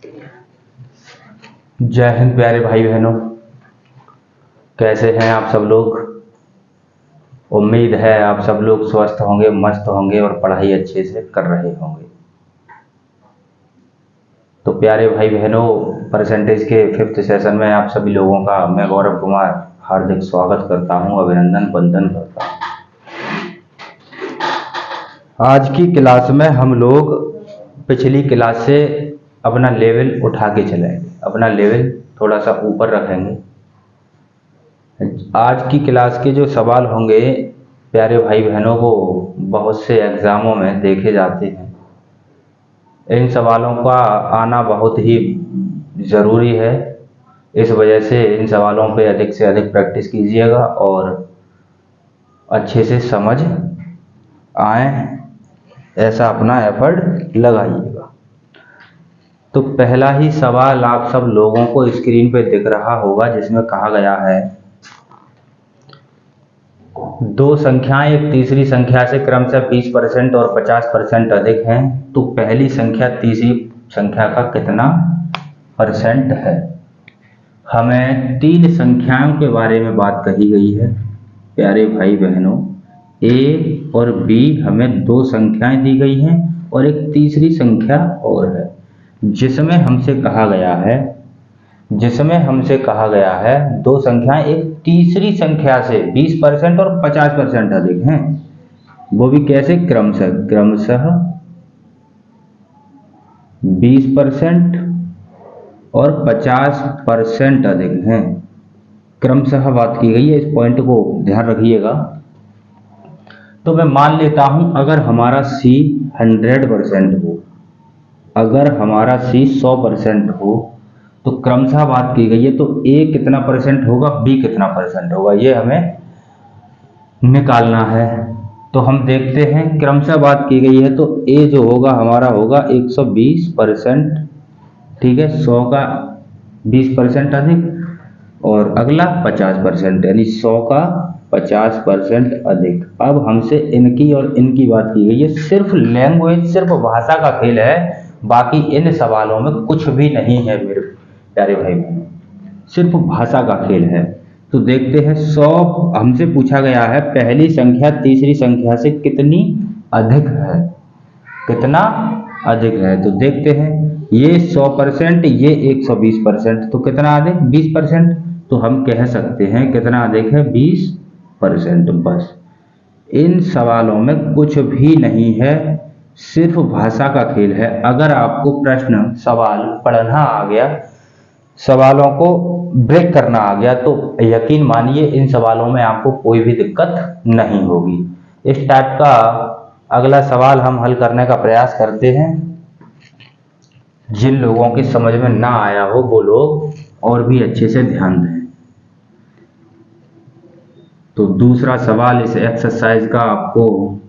जय हिंद प्यारे भाई बहनों, कैसे हैं आप सब लोग। उम्मीद है आप सब लोग स्वस्थ होंगे, मस्त होंगे और पढ़ाई अच्छे से कर रहे होंगे। तो प्यारे भाई बहनों, परसेंटेज के 5th सेशन में आप सभी लोगों का मैं गौरव कुमार हार्दिक स्वागत करता हूं, अभिनंदन वंदन करता हूं। आज की क्लास में हम लोग पिछली क्लास से अपना लेवल उठा के चलेंगे, अपना लेवल थोड़ा सा ऊपर रखेंगे। आज की क्लास के जो सवाल होंगे प्यारे भाई बहनों, को बहुत से एग्जामों में देखे जाते हैं। इन सवालों का आना बहुत ही ज़रूरी है। इस वजह से इन सवालों पे अधिक से अधिक प्रैक्टिस कीजिएगा और अच्छे से समझ आए ऐसा अपना एफर्ट लगाइएगा। तो पहला ही सवाल आप सब लोगों को स्क्रीन पे दिख रहा होगा, जिसमें कहा गया है दो संख्याएं एक तीसरी संख्या से क्रमशः 20% और 50% अधिक हैं, तो पहली संख्या तीसरी संख्या का कितना परसेंट है। हमें 3 संख्याओं के बारे में बात कही गई है प्यारे भाई बहनों। ए और बी हमें 2 संख्याएं दी गई हैं और एक तीसरी संख्या और है, जिसमें हमसे कहा गया है 2 संख्याएं एक तीसरी संख्या से 20% और 50% अधिक हैं। वो भी कैसे? क्रमशः 20% और 50% अधिक हैं। क्रमशः बात की गई है, इस पॉइंट को ध्यान रखिएगा। तो मैं मान लेता हूं अगर हमारा C 100% हो, अगर हमारा C 100% हो, तो क्रमशः बात की गई है तो A कितना परसेंट होगा, B कितना परसेंट होगा, ये हमें निकालना है। तो हम देखते हैं, क्रमशः बात की गई है तो A जो होगा हमारा होगा 120%, ठीक है, 100 का 20% अधिक और अगला 50%, यानी 100 का 50% अधिक। अब हमसे इनकी और इनकी बात की गई है। सिर्फ लैंग्वेज, सिर्फ भाषा का खेल है, बाकी इन सवालों में कुछ भी नहीं है मेरे प्यारे भाई बहनों, सिर्फ भाषा का खेल है। तो देखते हैं, 100 हमसे पूछा गया है पहली संख्या तीसरी संख्या से कितनी अधिक है, कितना अधिक है। तो देखते हैं, ये 100%, ये 120%, तो कितना अधिक? 20%। तो हम कह सकते हैं कितना अधिक है? 20%। बस, इन सवालों में कुछ भी नहीं है, सिर्फ भाषा का खेल है। अगर आपको प्रश्न सवाल पढ़ना आ गया, सवालों को ब्रेक करना आ गया, तो यकीन मानिए इन सवालों में आपको कोई भी दिक्कत नहीं होगी। इस टाइप का अगला सवाल हम हल करने का प्रयास करते हैं। जिन लोगों की समझ में ना आया हो वो लोग और भी अच्छे से ध्यान दें। तो दूसरा सवाल इस एक्सरसाइज का आपको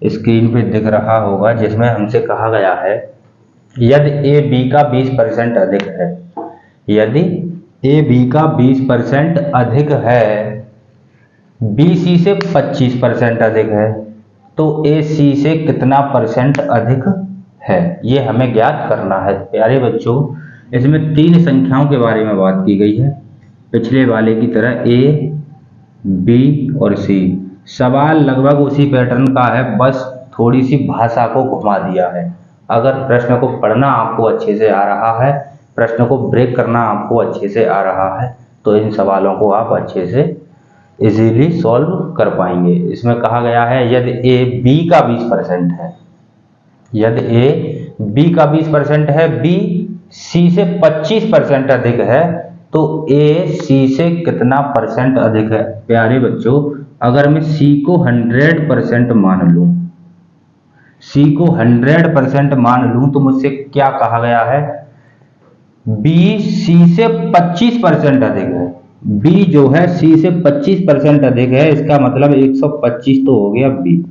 स्क्रीन पे दिख रहा होगा, जिसमें हमसे कहा गया है यदि ए बी का 20% अधिक है, यदि ए बी का 20% अधिक है, बी सी से 25% अधिक है, तो ए सी से कितना परसेंट अधिक है, ये हमें ज्ञात करना है। प्यारे बच्चों, इसमें 3 संख्याओं के बारे में बात की गई है, पिछले वाले की तरह ए बी और सी। सवाल लगभग उसी पैटर्न का है, बस थोड़ी सी भाषा को घुमा दिया है। अगर प्रश्न को पढ़ना आपको अच्छे से आ रहा है, प्रश्न को ब्रेक करना आपको अच्छे से आ रहा है, तो इन सवालों को आप अच्छे से इजीली सॉल्व कर पाएंगे। इसमें कहा गया है यदि ए बी का 20% है, यदि ए बी का 20% है, बी सी से 25% अधिक है, तो ए सी से कितना परसेंट अधिक है। प्यारे बच्चों, अगर मैं सी को 100% मान लूं, सी को 100% मान लूं, तो मुझसे क्या कहा गया है? बी सी से 25% अधिक है। बी जो है सी से 25% अधिक है, इसका मतलब 125 तो हो गया बी।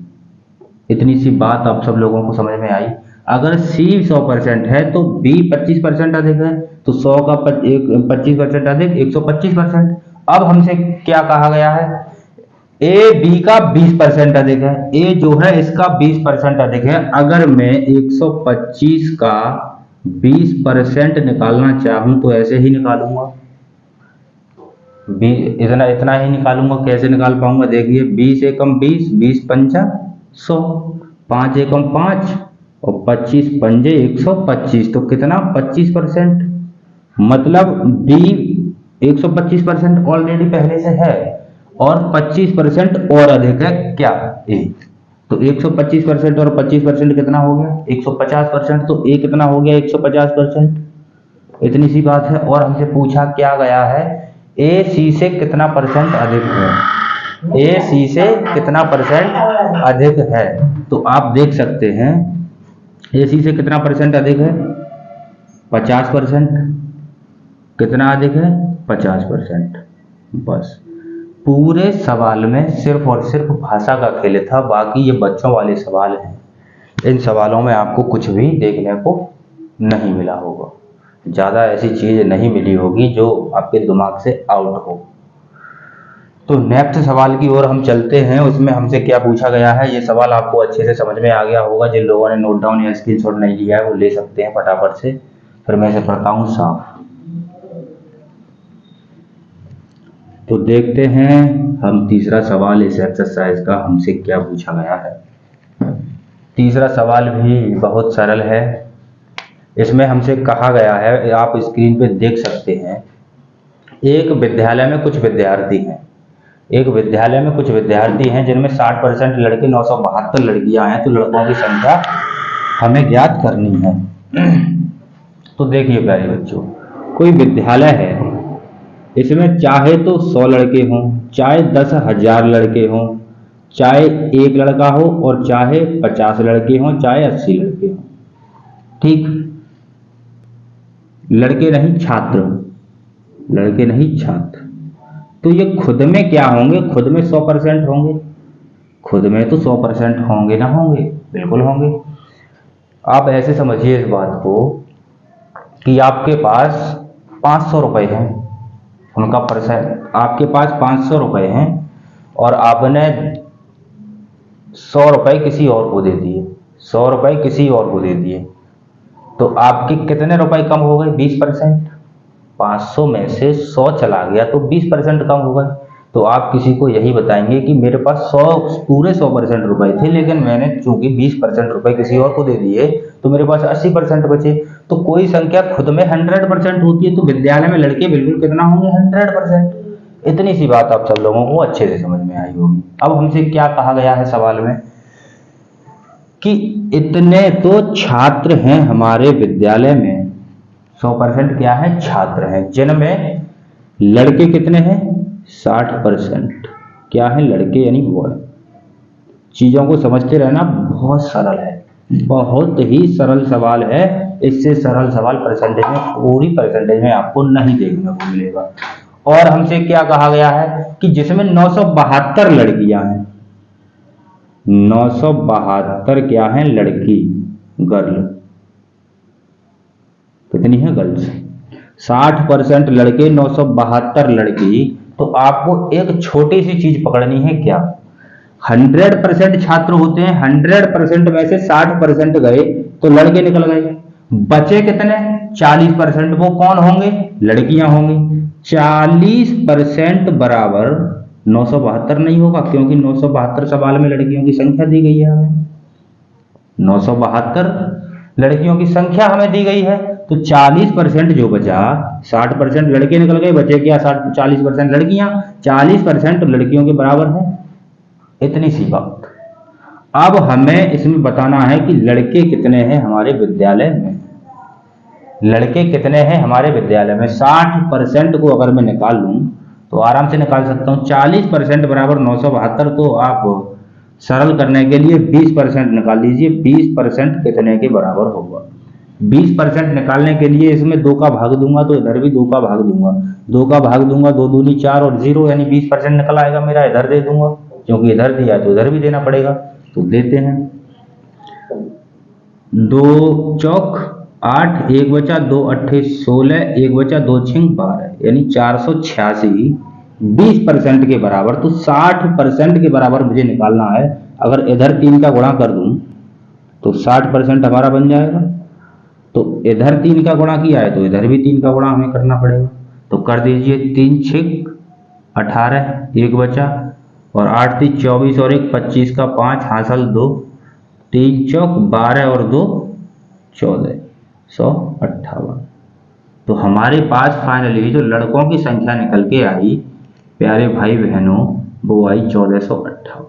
इतनी सी बात आप सब लोगों को समझ में आई। अगर C 100% है तो B 25% अधिक है, तो 100 का 25% अधिक 125%। अब हमसे क्या कहा गया है? A B का 20% अधिक है, A जो है इसका 20% अधिक है। अगर मैं 125 का 20% निकालना चाहूं तो ऐसे ही निकालूंगा, इतना इतना ही निकालूंगा। कैसे निकाल पाऊंगा? देखिए 20 एकम 20, 20 पंजा 100, 5 एकम 5 और 25 पंजे 125, तो कितना 25%। मतलब डी 125% ऑलरेडी पहले से है और 25% और अधिक है क्या? ए। तो 125% और 25% कितना हो गया? 150%। तो ए कितना हो गया? 150%। इतनी सी बात है। और हमसे पूछा क्या गया है, ए सी से कितना परसेंट अधिक है, ए सी से कितना परसेंट अधिक है। तो आप देख सकते हैं ए सी से कितना परसेंट अधिक है? 50%। कितना अधिक है? 50%। बस पूरे सवाल में सिर्फ और सिर्फ भाषा का खेल था, बाकी ये बच्चों वाले सवाल हैं। इन सवालों में आपको कुछ भी देखने को नहीं मिला होगा, ज़्यादा ऐसी चीज़ नहीं मिली होगी जो आपके दिमाग से आउट हो। तो नेक्स्ट सवाल की ओर हम चलते हैं। उसमें हमसे क्या पूछा गया है, ये सवाल आपको अच्छे से समझ में आ गया होगा। जिन लोगों ने नोट डाउन या स्क्रीनशॉट नहीं लिया है वो ले सकते हैं फटाफट से, फिर मैं इसे पढ़ता हूँ साफ। तो देखते हैं हम तीसरा सवाल इस एक्सरसाइज का हमसे क्या पूछा गया है। तीसरा सवाल भी बहुत सरल है। इसमें हमसे कहा गया है, आप स्क्रीन पे देख सकते हैं, एक विद्यालय में कुछ विद्यार्थी हैं। एक विद्यालय में कुछ विद्यार्थी हैं जिनमें 60% लड़के 972 लड़कियां हैं। तो लड़कों की संख्या हमें ज्ञात करनी है। तो देखिए प्यारे बच्चों, कोई विद्यालय है, इसमें चाहे तो 100 लड़के हों, चाहे 10,000 लड़के हों, चाहे एक लड़का हो और चाहे 50 लड़के हों, चाहे 80 लड़के हों। ठीक, लड़के नहीं छात्र, लड़के नहीं छात्र। तो ये खुद में क्या होंगे? खुद में 100% होंगे। खुद में तो 100% होंगे ना होंगे? बिल्कुल होंगे। आप ऐसे समझिए इस बात को कि आपके पास 500 रुपए हैं, उनका परसेंट आपके पास 500 रुपए हैं और आपने 100 रुपए किसी और को दे दिए, 100 रुपए किसी और को दे दिए। तो आपके कितने रुपए कम हो गए? 20%। 500 में से 100 चला गया तो 20% कम हो गए। तो आप किसी को यही बताएंगे कि मेरे पास 100 पूरे 100% रुपए थे, लेकिन मैंने चूंकि 20% रुपए किसी और को दे दिए तो मेरे पास 80% बचे। तो कोई संख्या खुद में 100% होती है, तो विद्यालय में लड़के बिल्कुल कितना होंगे? 100%। इतनी सी बात आप सब लोगों को अच्छे से समझ में आई होगी। अब हमसे क्या कहा गया है सवाल में कि इतने तो छात्र हैं हमारे विद्यालय में, 100% क्या है? छात्र हैं, जिनमें लड़के कितने हैं? 60%। क्या है? लड़के यानी बॉय। चीजों को समझते रहना, बहुत सरल है, बहुत ही सरल सवाल है। इससे सरल सवाल परसेंटेज में, पूरी परसेंटेज में आपको नहीं देखने को मिलेगा। और हमसे क्या कहा गया है कि जिसमें 972 लड़कियां हैं, 972 क्या है? लड़की, गर्ल। कितनी है? गर्ल्स। 60% लड़के, 972 लड़की। तो आपको एक छोटी सी चीज पकड़नी है, क्या? 100% छात्र होते हैं, 100% में से 60% गए तो लड़के निकल गए, बचे कितने? 40%। वो कौन होंगे? लड़कियां होंगी। 40% बराबर 972 नहीं होगा, क्योंकि 972 सवाल में लड़कियों की संख्या दी गई है हमें। 972 लड़कियों की संख्या हमें दी गई है, तो 40% जो बचा, 60% लड़के निकल गए, बचे क्या? 40% लड़कियां। 40% लड़कियों के बराबर है। इतनी सी बात। अब हमें इसमें बताना है कि लड़के कितने हैं हमारे विद्यालय में। लड़के कितने हैं हमारे विद्यालय में? 60% को अगर मैं निकाल लूं तो आराम से निकाल सकता हूं। 40% बराबर 972, तो आप सरल करने के लिए 20% निकाल लीजिए। 20% कितने के बराबर होगा? 20% निकालने के लिए इसमें 2 का भाग दूंगा तो इधर भी 2 का भाग दूंगा, 2 का भाग दूंगा, 2 दूनी 4 और 0 यानी 20% निकल आएगा मेरा। इधर दे दूंगा, क्योंकि इधर दिया तो इधर भी देना पड़ेगा। तो देते हैं, 2 चौक 8, 1 बचा, 2 अट्ठे 16, 1 बचा, 2 छिंग 12, यानी 486 20% के बराबर। तो 60% के बराबर मुझे निकालना है। अगर इधर 3 का गुणा कर दूं तो 60% हमारा बन जाएगा। तो इधर 3 का गुणा किया है तो इधर भी 3 का गुणा हमें करना पड़ेगा। तो कर दीजिए, 3 6 18, 1 बचा, और 8 3 24 और 1 25 का 5 हासिल 2, 3 चौक 12 और 2 14, 158। तो हमारे पास फाइनली जो लड़कों की संख्या निकल के आई प्यारे भाई बहनों, वो आई 1458।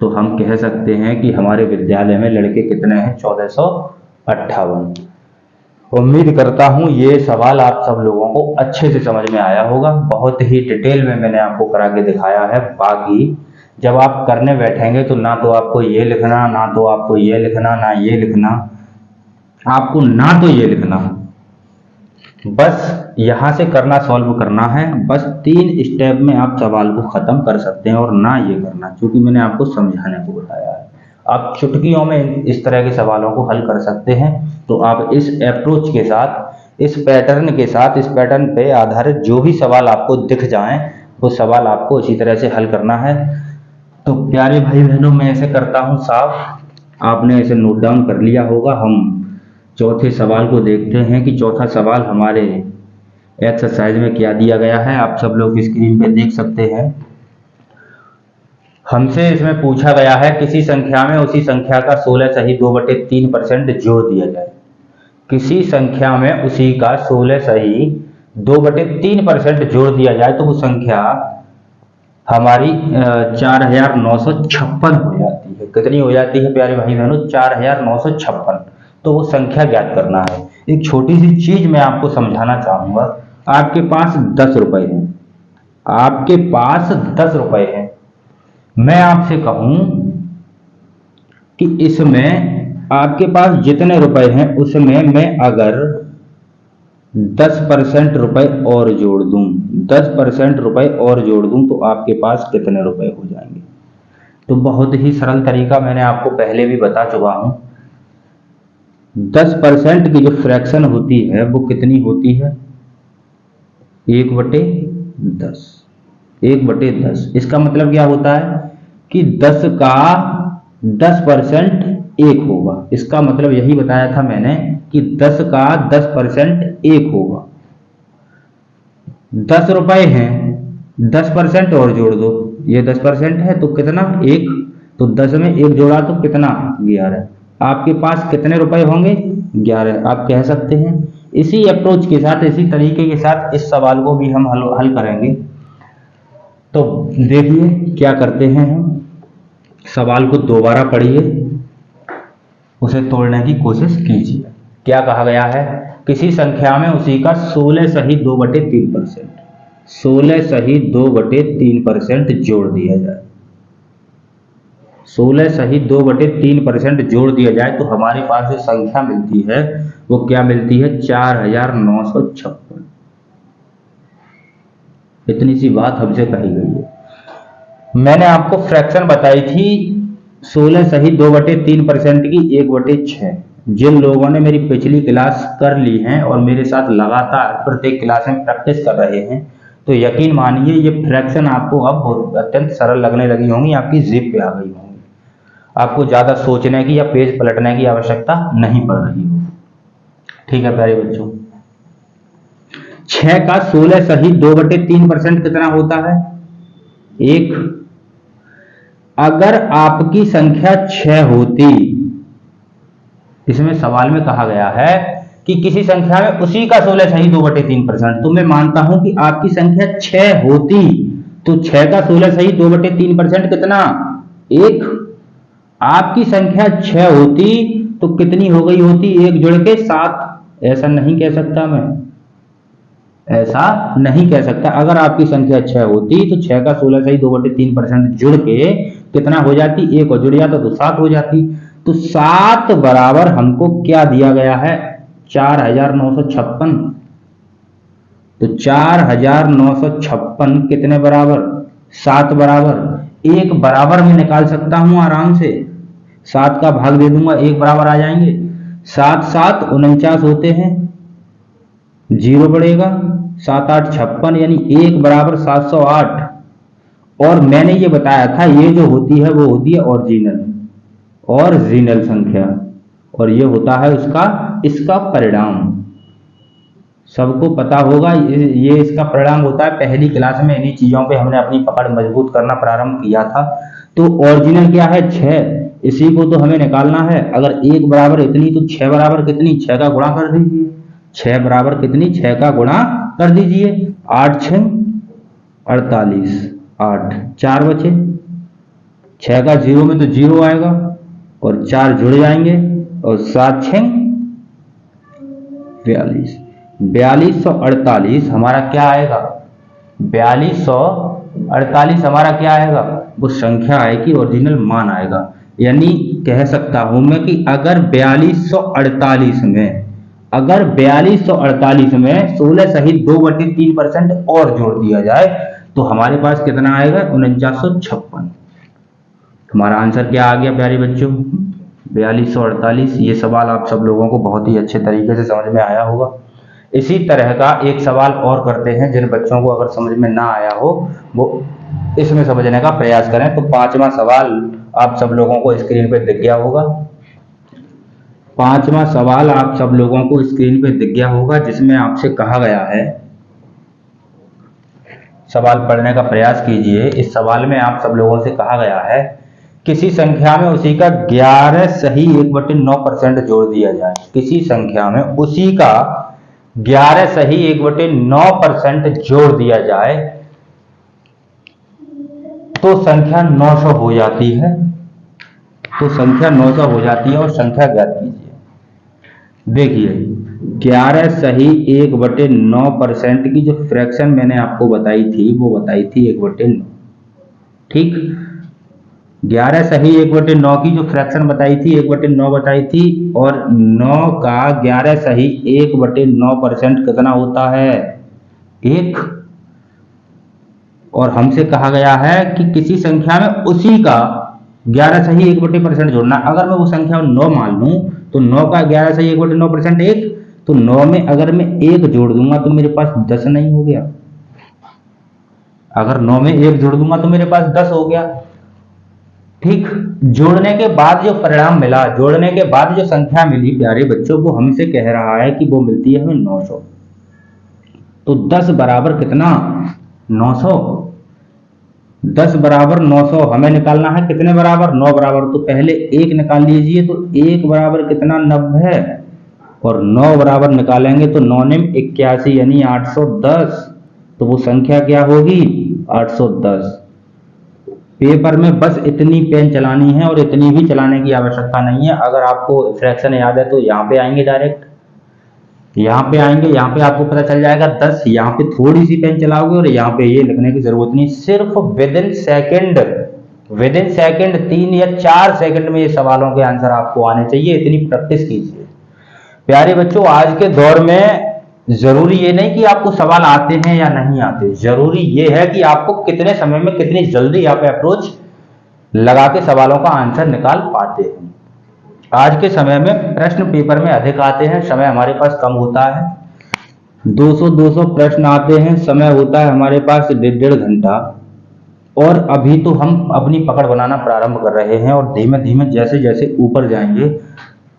तो हम कह सकते हैं कि हमारे विद्यालय में लड़के कितने हैं? 1458। उम्मीद करता हूं ये सवाल आप सब लोगों को अच्छे से समझ में आया होगा। बहुत ही डिटेल में मैंने आपको करा के दिखाया है। बाकी जब आप करने बैठेंगे तो ना तो आपको ये लिखना, ना तो आपको ये लिखना, ना ये लिखना, आपको ना तो ये लिखना, बस यहां से करना, सॉल्व करना है। बस 3 स्टेप में आप सवाल को खत्म कर सकते हैं, और ना ये करना, क्योंकि मैंने आपको समझाने को बताया है। आप चुटकियों में इस तरह के सवालों को हल कर सकते हैं। तो आप इस अप्रोच के साथ, इस पैटर्न के साथ, इस पैटर्न पे आधारित जो भी सवाल आपको दिख जाएं, वो सवाल आपको इसी तरह से हल करना है। तो प्यारे भाई बहनों, मैं ऐसे करता हूं साफ, आपने इसे नोट डाउन कर लिया होगा। हम चौथे सवाल को देखते हैं कि चौथा सवाल हमारे एक्सरसाइज में क्या दिया गया है। आप सब लोग स्क्रीन पे देख सकते हैं। हमसे इसमें पूछा गया है किसी संख्या में उसी संख्या का 16 सही 2/3% जोड़ दिया जाए। किसी संख्या में उसी का 16 सही 2/3% जोड़ दिया जाए तो वो संख्या हमारी 4956 हो जाती है। कितनी हो जाती है प्यारे भाई बहनों? 4956। तो वो संख्या ज्ञात करना है। एक छोटी सी चीज मैं आपको समझाना चाहूंगा। आपके पास 10 रुपए हैं, आपके पास 10 रुपए हैं। मैं आपसे कहूं कि इसमें आपके पास जितने रुपए हैं उसमें मैं अगर 10% रुपए और जोड़ दूं, 10% रुपए और जोड़ दूं तो आपके पास कितने रुपए हो जाएंगे? तो बहुत ही सरल तरीका मैंने आपको पहले भी बता चुका हूं। 10% की जो फ्रैक्शन होती है वो कितनी होती है? 1/10। 1/10 इसका मतलब क्या होता है कि 10 का 10% 1 होगा। इसका मतलब यही बताया था मैंने कि 10 का 10% 1 होगा। 10 रुपए हैं, 10% और जोड़ दो, ये 10% है तो कितना? 1। तो 10 में 1 जोड़ा तो कितना? 11। आपके पास कितने रुपए होंगे? 11। आप कह सकते हैं। इसी अप्रोच के साथ, इसी तरीके के साथ इस सवाल को भी हम हल करेंगे। तो देखिए क्या करते हैं हम। सवाल को दोबारा पढ़िए, उसे तोड़ने की कोशिश कीजिए। क्या कहा गया है? किसी संख्या में उसी का 16 सही 2/3%, 16 सही 2/3% जोड़ दिया जाए। 16 सही 2/3% जोड़ दिया जाए तो हमारे पास जो संख्या मिलती है वो क्या मिलती है? 4956। इतनी सी बात हमसे कही गई है। मैंने आपको फ्रैक्शन बताई थी 16 सही 2/3% की 1/6। जिन लोगों ने मेरी पिछली क्लास कर ली है और मेरे साथ लगातार प्रत्येक क्लास में प्रैक्टिस कर रहे हैं, तो यकीन मानिए ये फ्रैक्शन आपको अब बहुत अत्यंत सरल लगने लगी होंगी, आपकी जिप पे आ गई होंगी। आपको ज्यादा सोचने की या पेज पलटने की आवश्यकता नहीं पड़ रही हो। ठीक है प्यारे बच्चों, 6 का 16 सही 2/3% कितना होता है? 1। अगर आपकी संख्या 6 होती, इसमें सवाल में कहा गया है कि किसी संख्या में उसी का 16 सही 2/3%, तो मैं मानता हूं कि आपकी संख्या 6 होती, तो 6 का 16 सही 2/3% कितना? 1। आपकी संख्या 6 होती तो कितनी हो गई होती? 1 जुड़ के 7। ऐसा नहीं कह सकता मैं, ऐसा नहीं कह सकता। अगर आपकी संख्या 6 होती तो 6 का 16 सही 2/3% जुड़ के कितना हो जाती? 1 और जुड़ जाता तो 7 हो जाती। तो 7 बराबर हमको क्या दिया गया है? 4956। तो 4956 कितने बराबर? 7 बराबर। 1 बराबर में निकाल सकता हूं आराम से, 7 का भाग दे दूंगा, 1 बराबर आ जाएंगे। 7 7 49 होते हैं, 0 बढ़ेगा, 7 8 56 यानी 1 बराबर 708। और मैंने ये बताया था ये जो होती है वो होती है ओरिजिनल संख्या। और ये होता है उसका इसका परिणाम। सबको पता होगा ये इसका परिणाम होता है। पहली क्लास में इन्हीं चीजों पे हमने अपनी पकड़ मजबूत करना प्रारंभ किया था। तो ओरिजिनल क्या है 6, इसी को तो हमें निकालना है। अगर 1 बराबर इतनी तो 6 बराबर कितनी, 6 का गुणा कर दीजिए। 6 बराबर कितनी, 6 का गुणा कर दीजिए। 8 6 48, 8 4 बचे। 6 का 0 में तो 0 आएगा और 4 जुड़ जाएंगे और 7 6 42। 4248 हमारा क्या आएगा, 4248 हमारा क्या आएगा, वो संख्या आएगी, ओरिजिनल मान आएगा। यानी कह सकता हूं मैं कि अगर 4248 में 16 सहित 2/3% और जोड़ दिया जाए तो हमारे पास कितना आएगा, 4956। हमारा आंसर क्या आ गया प्यारे बच्चों, 4248। ये सवाल आप सब लोगों को बहुत ही अच्छे तरीके से समझ में आया होगा। इसी तरह का एक सवाल और करते हैं, जिन बच्चों को अगर समझ में ना आया हो वो इसमें समझने का प्रयास करें। तो 5वां सवाल आप सब लोगों को स्क्रीन पे दिख गया होगा। 5वां सवाल आप सब लोगों को स्क्रीन पे दिख गया होगा, जिसमें आपसे कहा गया है, सवाल पढ़ने का प्रयास कीजिए। इस सवाल में आप सब लोगों से कहा गया है किसी संख्या में उसी का 11 सही 1/9% जोड़ दिया जाए। किसी संख्या में उसी का 11 सही 1/9% जोड़ दिया जाए तो संख्या 900 हो जाती है। तो संख्या 900 हो जाती है और संख्या ज्ञात कीजिए। देखिए 11 सही 1/9% की जो फ्रैक्शन मैंने आपको बताई थी वो बताई थी 1/9। ठीक, 11 सही 1/9 की जो फ्रैक्शन बताई थी 1/9 बताई थी, और 9 का 11 सही 1/9% कितना होता है, 1। और हमसे कहा गया है कि किसी संख्या में उसी का 11 सही 1/% जोड़ना। अगर मैं वो संख्या 9 मान लूं तो 9 का 11 सही 1/9% 1, तो 9 में अगर मैं 1 जोड़ दूंगा तो मेरे पास 10 नहीं हो गया। अगर 9 में 1 जोड़ दूंगा तो मेरे पास 10 हो गया। ठीक, जोड़ने के बाद जो परिणाम मिला, जोड़ने के बाद जो संख्या मिली प्यारे बच्चों, वो हमसे कह रहा है कि वो मिलती है हमें 900। तो 10 बराबर कितना, 900। 10 बराबर 900 हमें निकालना है कितने बराबर, 9 बराबर। तो पहले 1 निकाल लीजिए, तो 1 बराबर कितना, 90, और 9 बराबर निकालेंगे तो 9 ने 81 यानी 810। तो वो संख्या क्या होगी, 810। पेपर में बस इतनी पेन चलानी है और इतनी भी चलाने की आवश्यकता नहीं है। अगर आपको फ्रैक्शन याद है तो यहाँ पे आएंगे, डायरेक्ट यहाँ पे आएंगे, यहाँ पे आपको पता चल जाएगा 10। यहाँ पे थोड़ी सी पेन चलाओगे और यहाँ पे ये लिखने की जरूरत नहीं, सिर्फ विद इन सेकेंड 3 या 4 सेकंड में ये सवालों के आंसर आपको आने चाहिए। इतनी प्रैक्टिस कीजिए प्यारे बच्चों। आज के दौर में जरूरी ये नहीं कि आपको सवाल आते हैं या नहीं आते, जरूरी ये है कि आपको कितने समय में कितनी जल्दी आप अप्रोच लगा के सवालों का आंसर निकाल पाते हैं। आज के समय में प्रश्न पेपर में अधिक आते हैं, समय हमारे पास कम होता है। 200 प्रश्न आते हैं, समय होता है हमारे पास 1.5 घंटा। और अभी तो हम अपनी पकड़ बनाना प्रारंभ कर रहे हैं, और धीमे धीमे जैसे जैसे ऊपर जाएंगे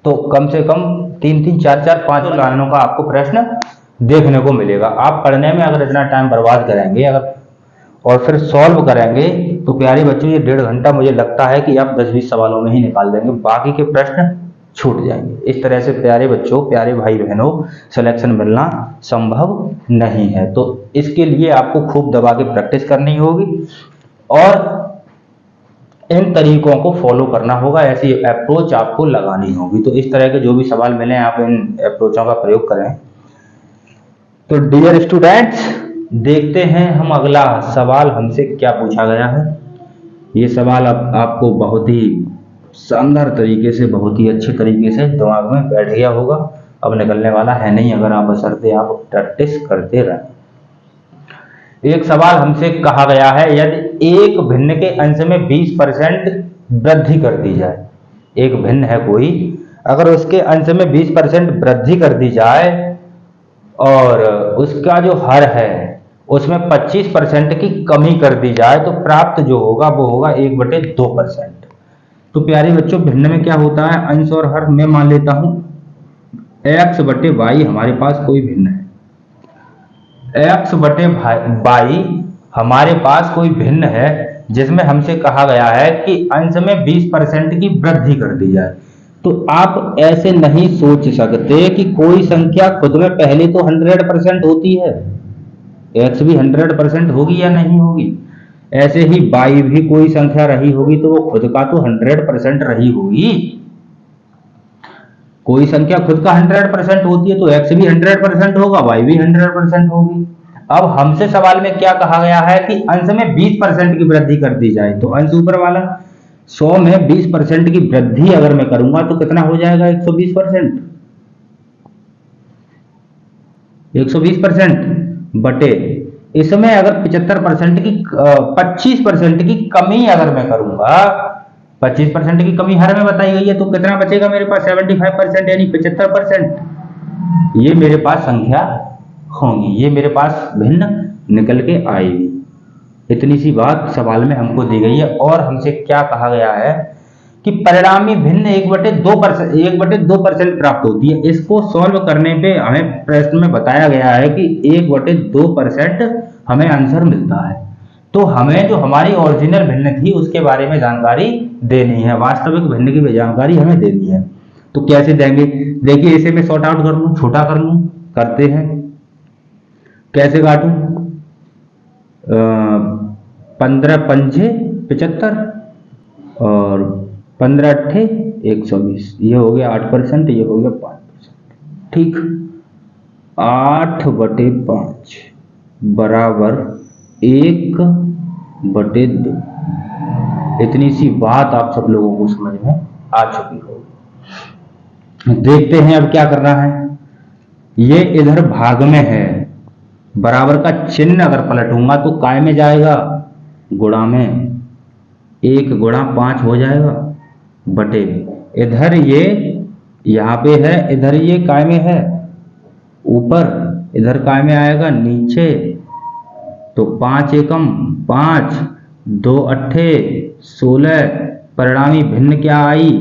तो कम से कम 3 4 5 लाइनों का आपको प्रश्न देखने को मिलेगा। आप पढ़ने में अगर इतना टाइम बर्बाद करेंगे और फिर सॉल्व करेंगे तो प्यारे बच्चों ये 1.5 घंटा मुझे लगता है कि आप 10-20 सवालों में ही निकाल देंगे, बाकी के प्रश्न छूट जाएंगे। इस तरह से प्यारे बच्चों, प्यारे भाई बहनों, सिलेक्शन मिलना संभव नहीं है। तो इसके लिए आपको खूब दबा के प्रैक्टिस करनी होगी और इन तरीकों को फॉलो करना होगा, ऐसी अप्रोच आपको लगानी होगी। तो इस तरह के जो भी सवाल मिले आप इन अप्रोचों का प्रयोग करें। तो डियर स्टूडेंट्स, देखते हैं हम अगला सवाल हमसे क्या पूछा गया है। ये सवाल आपको बहुत ही शानदार तरीके से, बहुत ही अच्छे तरीके से दिमाग में बैठ गया होगा। अब निकलने वाला है नहीं अगर आप बशर्ते आप प्रैक्टिस करते रहें। एक सवाल हमसे कहा गया है, यदि एक भिन्न के अंश में 20% वृद्धि कर दी जाए, एक भिन्न है कोई, अगर उसके अंश में 20% वृद्धि कर दी जाए और उसका जो हर है उसमें 25% की कमी कर दी जाए तो प्राप्त जो होगा वो होगा 1/2%। तो प्यारे बच्चों भिन्न में क्या होता है, अंश और हर। मैं मान लेता हूं x बटे वाई हमारे पास कोई भिन्न है, x बटे वाई हमारे पास कोई भिन्न है जिसमें हमसे कहा गया है कि अंश में 20% की वृद्धि कर दी जाए। तो आप ऐसे नहीं सोच सकते कि कोई संख्या खुद में पहले तो 100% होती है, x भी 100% होगी या नहीं होगी, ऐसे ही y भी कोई संख्या रही होगी तो वो खुद का तो 100% रही होगी। कोई संख्या खुद का 100% होती है तो x भी 100% होगा, y भी 100% होगी। अब हमसे सवाल में क्या कहा गया है कि अंश में 20% की वृद्धि कर दी जाए। तो अंश ऊपर वाला 100 में 20% की वृद्धि अगर मैं करूंगा तो कितना हो जाएगा, 120%। 120% बटे इसमें अगर 75% की 25% की कमी अगर मैं करूंगा, 25% की कमी हर में बताई गई है तो कितना बचेगा मेरे पास, 75% यानी 75%। ये मेरे पास संख्या होंगी, ये मेरे पास भिन्न निकल के आएगी। इतनी सी बात सवाल में हमको दी गई है। और हमसे क्या कहा गया है कि परिणामी भिन्न 1/2% प्राप्त होती है। इसको सॉल्व करने पे हमें प्रश्न में बताया गया है कि 1/2% हमें आंसर मिलता है। तो हमें जो हमारी ओरिजिनल भिन्न थी उसके बारे में जानकारी देनी है, वास्तविक भिन्न की जानकारी हमें देनी है। तो कैसे देंगे, देखिए इसे मैं सॉर्ट आउट कर लूं, छोटा कर लूं, करते हैं। कैसे काटूं, 15 पंजे 75 और 15 अट्ठे 120, ये हो गया 8%, ये हो गया 5%। ठीक, 8/5 बराबर 1/2। इतनी सी बात आप सब लोगों को समझ में आ चुकी होगी। देखते हैं अब क्या करना है। ये इधर भाग में है, बराबर का चिन्ह अगर पलटूंगा तो काय में जाएगा, गुणा में, 1 गुणा 5 हो जाएगा, बटे इधर ये यहाँ पे है, इधर ये काय में है ऊपर, इधर काय में आएगा नीचे। तो 5 एकम 5, 2 अट्ठे 16। परिणामी भिन्न क्या आई,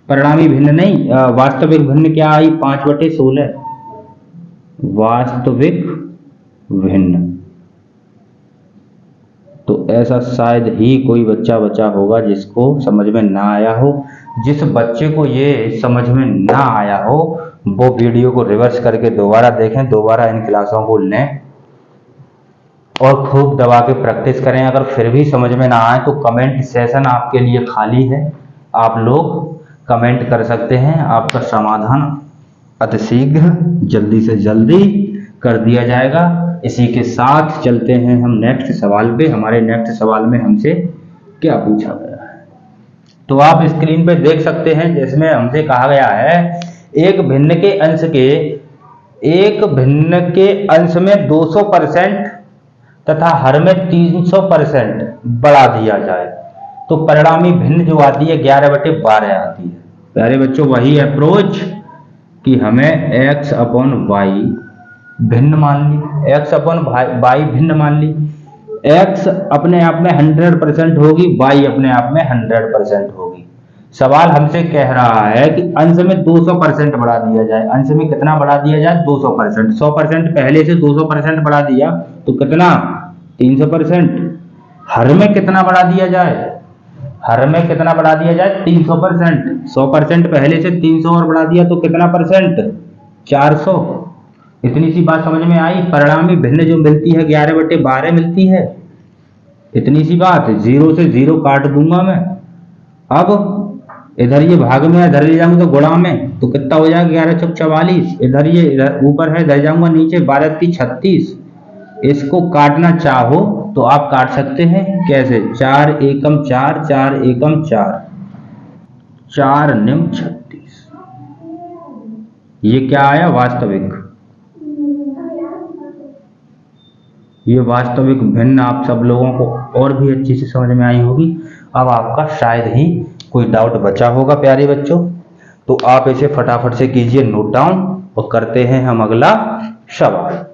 परिणामी भिन्न नहीं, वास्तविक भिन्न क्या आई, 5/16 वास्तविक भिन्न। तो ऐसा शायद ही कोई बच्चा बचा होगा जिसको समझ में ना आया हो। जिस बच्चे को ये समझ में ना आया हो वो वीडियो को रिवर्स करके दोबारा देखें, दोबारा इन क्लासों को लें और खूब दबा के प्रैक्टिस करें। अगर फिर भी समझ में ना आए तो कमेंट सेशन आपके लिए खाली है, आप लोग कमेंट कर सकते हैं, आपका समाधान अतिशीघ्र जल्दी से जल्दी कर दिया जाएगा। इसी के साथ चलते हैं हम नेक्स्ट सवाल पे। हमारे नेक्स्ट सवाल में हमसे क्या पूछा गया है तो आप स्क्रीन पे देख सकते हैं, जिसमें हमसे कहा गया है एक भिन्न के अंश में 200% तथा हर में 300% बढ़ा दिया जाए तो परिणामी भिन्न जो आती है 11/12 आती है। प्यारे बच्चों वही अप्रोच कि हमें x/y भिन्न मान ली, x/y भिन्न मान ली। x अपने आप में 100% होगी, y अपने आप में 100% होगी। सवाल हमसे कह रहा है कि अंश में 200% बढ़ा दिया जाए। अंश में कितना बढ़ा दिया जाए, 200%। 100% पहले से 200% बढ़ा दिया तो कितना, 300%। हर में कितना बढ़ा दिया जाए, हर में कितना बढ़ा दिया जाए, 300%। 100% पहले से 300 और बढ़ा दिया तो कितना परसेंट, 400। इतनी सी बात समझ में आई। परिणामी भिन्न जो मिलती है 11/12 मिलती है। इतनी सी बात, 0 से 0 काट दूंगा मैं। अब इधर ये भाग में, इधर ले जाऊंगा तो गुणा में, तो कितना हो जाएगा, 11 चौक 44। इधर ये इधर ऊपर है, इधर जाऊंगा नीचे, 12 3 36। इसको काटना चाहो तो आप काट सकते हैं। कैसे, 4 एकम 4, 4 एकम 4, 4 निम 36। ये क्या आया, वास्तविक। ये वास्तविक भिन्न आप सब लोगों को और भी अच्छी से समझ में आई होगी। अब आपका शायद ही कोई डाउट बचा होगा प्यारे बच्चों, तो आप इसे फटाफट से कीजिए नोट डाउन और करते हैं हम अगला सवाल।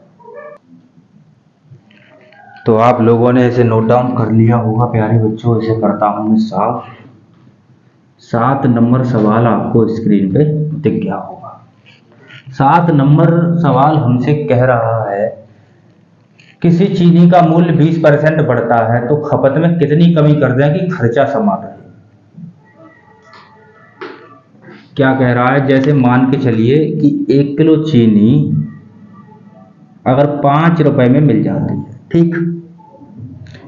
तो आप लोगों ने इसे नोट डाउन कर लिया होगा प्यारे बच्चों। इसे करता हूं मैं साफ। 7 नंबर सवाल आपको स्क्रीन पे दिख गया होगा। 7 नंबर सवाल हमसे कह रहा है किसी चीनी का मूल्य 20% बढ़ता है तो खपत में कितनी कमी कर दें कि खर्चा समान रहे। क्या कह रहा है, जैसे मान के चलिए कि 1 किलो चीनी अगर 5 रुपए में मिल जाती है, ठीक,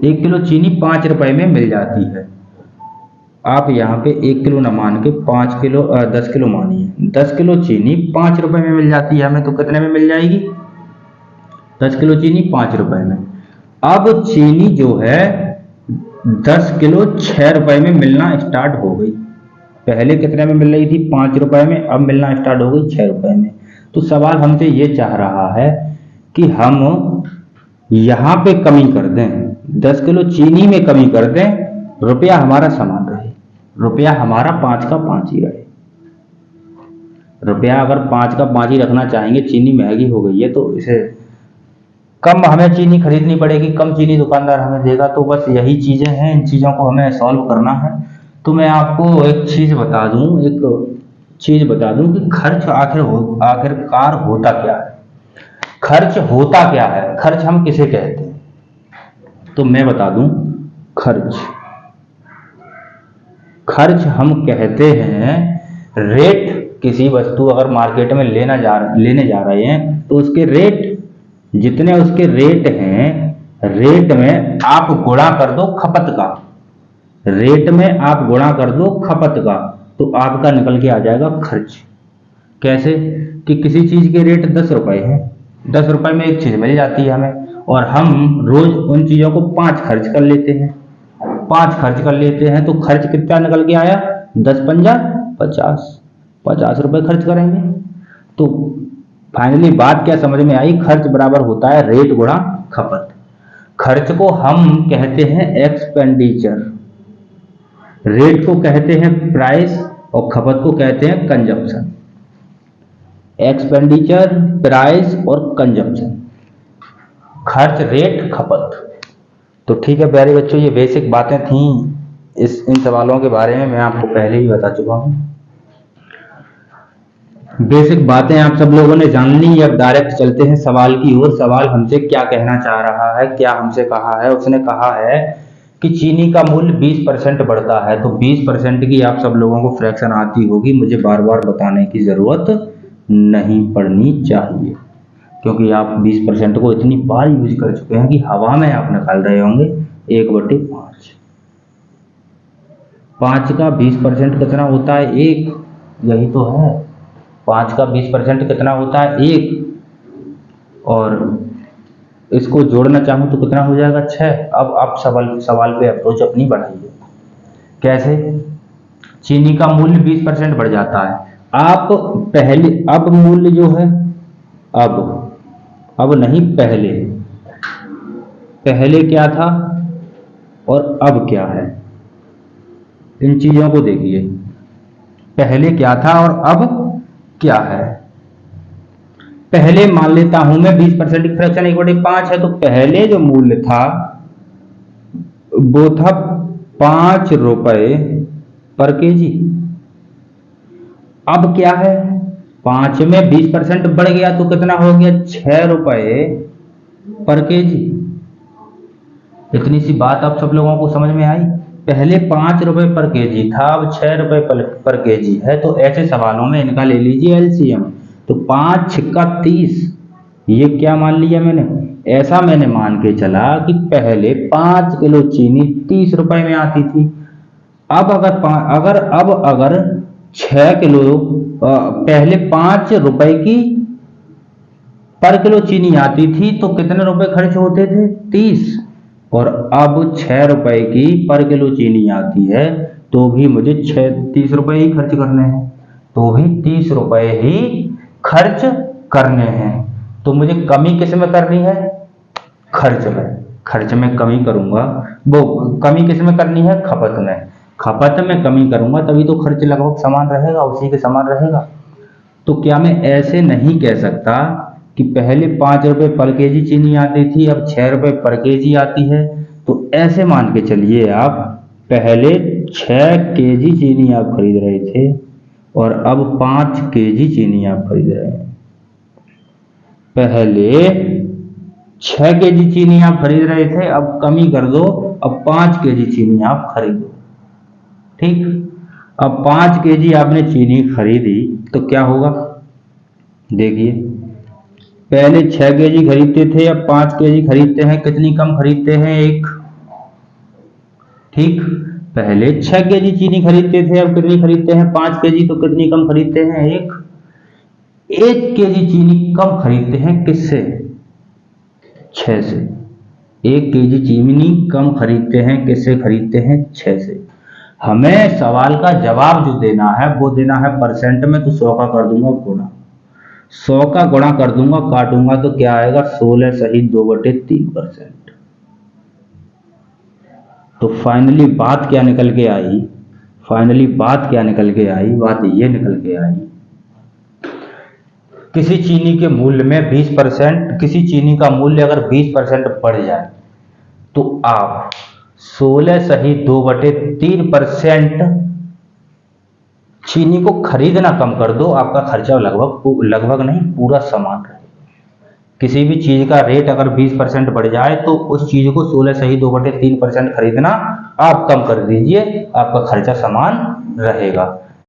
1 किलो चीनी 5 रुपए में मिल जाती है। आप यहाँ पे 1 किलो ना मान के 5 किलो 10 किलो मानिए। 10 किलो चीनी 5 रुपए में मिल जाती है हमें, तो कितने में मिल जाएगी? 10 किलो चीनी 5 रुपए में। अब चीनी जो है 10 किलो 6 रुपए में मिलना स्टार्ट हो गई। पहले कितने में मिल रही थी? 5 रुपए में, अब मिलना स्टार्ट हो गई 6 रुपए में। तो सवाल हमसे ये चाह रहा है कि हम यहाँ पे कमी कर दें, 10 किलो चीनी में कमी कर दें, रुपया हमारा समान रहे, रुपया हमारा 5 का 5 ही रहे। रुपया अगर 5 का 5 ही रखना चाहेंगे, चीनी महंगी हो गई है तो इसे कम हमें चीनी खरीदनी पड़ेगी, कम चीनी दुकानदार हमें देगा। तो बस यही चीजें हैं, इन चीजों को हमें सॉल्व करना है। तो मैं आपको एक चीज बता दूं कि खर्च आखिरकार होता क्या है। खर्च होता क्या है, खर्च हम किसे कहते हैं? तो मैं बता दूं, खर्च हम कहते हैं रेट। किसी वस्तु अगर मार्केट में लेने जा रहे हैं तो उसके रेट, जितने उसके रेट हैं, रेट में आप गुणा कर दो खपत का, रेट में आप गुणा कर दो खपत का, तो आपका निकल के आ जाएगा खर्च। कैसे? कि किसी चीज के रेट 10 रुपए हैं, 10 रुपए में एक चीज मिल जाती है हमें, और हम रोज उन चीजों को 5 खर्च कर लेते हैं, 5 खर्च कर लेते हैं, तो खर्च कितना निकल के आया? 10 पंजा 50, 50 रुपए खर्च करेंगे। तो फाइनली बात क्या समझ में आई? खर्च बराबर होता है रेट गुणा खपत। खर्च को हम कहते हैं एक्सपेंडिचर, रेट को कहते हैं प्राइस, और खपत को कहते हैं कंजप्शन। एक्सपेंडिचर, प्राइस और कंजप्शन, खर्च, रेट, खपत। तो ठीक है प्यारे बच्चों, ये बेसिक बातें थी इन सवालों के बारे में, मैं आपको पहले ही बता चुका हूं। बेसिक बातें आप सब लोगों ने जान ली। अब डायरेक्ट चलते हैं सवाल की ओर। सवाल हमसे क्या कहना चाह रहा है, क्या हमसे कहा है? उसने कहा है कि चीनी का मूल्य 20% बढ़ता है। तो 20% की आप सब लोगों को फ्रैक्शन आती होगी, मुझे बार बार बताने की जरूरत नहीं पड़नी चाहिए, क्योंकि आप 20% को इतनी बार यूज कर चुके हैं कि हवा में आप निकाल रहे होंगे 1/5। 5 का 20% कितना होता है? 1। यही तो है, 5 का 20% कितना होता है? 1। और इसको जोड़ना चाहूं तो कितना हो जाएगा? 6। अब आप सवाल पे अप्रोच अपनी बढ़ाइए। कैसे? चीनी का मूल्य 20% बढ़ जाता है। आप पहले, अब मूल्य जो है, अब नहीं, पहले क्या था और अब क्या है, इन चीजों को देखिए। पहले क्या था और अब क्या है? पहले मान लेता हूं मैं 20% की फ्रैक्शन 1/5 है, तो पहले जो मूल्य था वो था 5 रुपए पर केजी। अब क्या है? 5 में 20% बढ़ गया तो कितना हो गया? 6 रुपए पर केजी। इतनी सी बात आप सब लोगों को समझ में आई? पहले 5 रुपए पर केजी था, अब 6 रुपए पर केजी है। तो ऐसे सवालों में इनका ले लीजिए एलसीएम। तो 5 छिक्का 30, ये क्या मान लिया मैंने? ऐसा मैंने मान के चला कि पहले 5 किलो चीनी 30 रुपए में आती थी। अब अगर 6 किलो, पहले 5 रुपए की पर किलो चीनी आती थी तो कितने रुपए खर्च होते थे? 30। और अब 6 रुपए की पर किलो चीनी आती है तो भी मुझे 30 रुपए ही खर्च करने हैं, तो भी 30 रुपए ही खर्च करने हैं। तो मुझे कमी किस में करनी है? खर्च में। खर्च में कमी करूंगा, वो कमी किस में करनी है? खपत में। खपत में कमी करूंगा तभी तो खर्च लगभग समान रहेगा, उसी के समान रहेगा। तो क्या मैं ऐसे नहीं कह सकता कि पहले 5 रुपए पर केजी चीनी आती थी, अब 6 रुपए पर केजी आती है? तो ऐसे मान के चलिए आप, पहले 6 केजी चीनी आप खरीद रहे थे और अब 5 केजी चीनी आप खरीद रहे हैं। पहले 6 केजी चीनी आप खरीद रहे थे, अब कमी कर दो, अब 5 केजी चीनी आप खरीदो। ठीक, अब 5 केजी आपने चीनी खरीदी तो क्या होगा, देखिए पहले 6 केजी खरीदते थे, अब 5 केजी खरीदते हैं, कितनी कम खरीदते हैं, 1। ठीक, पहले 6 केजी चीनी खरीदते थे, अब कितनी खरीदते हैं, 5 केजी, तो कितनी कम खरीदते हैं, 1 केजी चीनी कम खरीदते हैं, किससे, 6 से। 1 केजी चीनी कम खरीदते हैं, किससे खरीदते हैं, 6 से। हमें सवाल का जवाब जो देना है वो देना है परसेंट में, तो 100 का कर दूंगा गुणा, 100 का गुणा कर दूंगा, काटूंगा तो क्या आएगा, 16 सही 2/3%। तो फाइनली बात क्या निकल के आई, बात ये निकल के आई, किसी चीनी के मूल्य में 20%, किसी चीनी का मूल्य अगर 20% बढ़ जाए तो आप 16 सही 2/3% चीनी को खरीदना कम कर दो, आपका खर्चा लगभग नहीं पूरा समान रहेगा। किसी भी चीज का रेट अगर 20% बढ़ जाए तो उस चीज को 16 सही 2/3% खरीदना आप कम कर दीजिए, आपका खर्चा समान रहेगा।